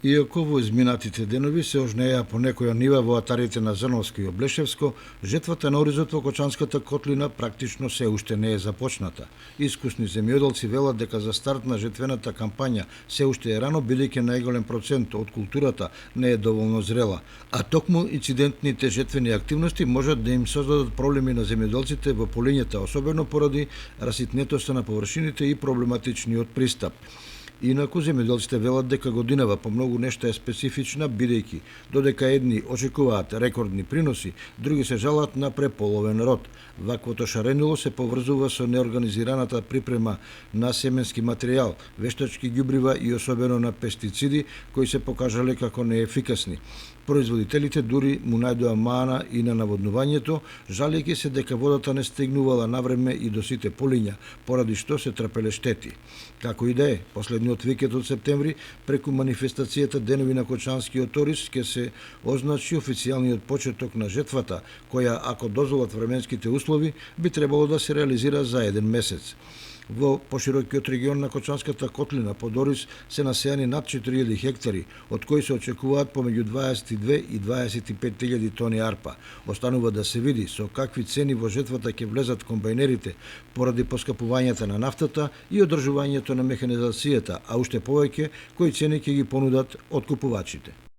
Иако во изминатите денови се ожнеја по некоја нива во атарите на Зрновско и Облешевско, жетвата на оризот во Кочанската котлина практично се уште не е започната. Искусни земјоделци велат дека за старт на жетвената кампања се уште е рано, бидејќи најголем процент од културата не е доволно зрела, а токму инцидентните жетвени активности можат да им создадат проблеми на земјоделците во полињата, особено поради раситнетоста на површините и проблематичниот пристап. Инаку, земјоделците велат дека годинава по многу нешта е специфична, бидејќи додека едни очекуваат рекордни приноси, други се жалат на преполовен род. Ваквото шаренило се поврзува со неорганизираната припрема на семенски материјал, вештачки ѓубрива и особено на пестициди, кои се покажале како неефикасни. Производителите дури му најдоа мана и на наводнувањето, жалејќи се дека водата не стигнувала навреме и до сите полиња, поради што се трпеле штети. Како и да е, последниот викенд од септември, преку манифестацијата Денови на Кочанскиот ориз, ќе се означи официјалниот почеток на жетвата, која, ако дозволат временските услови, би требало да се реализира за еден месец. Во поширокиот регион на Кочанската котлина под ориз се насејани над 4000 хектари, од кои се очекуваат помеѓу 22 и 25.000 тони арпа. Останува да се види со какви цени во жетвата ќе влезат комбајнерите поради поскапувањата на нафтата и одржувањето на механизацијата, а уште повеќе кои цени ќе ги понудат откупувачите.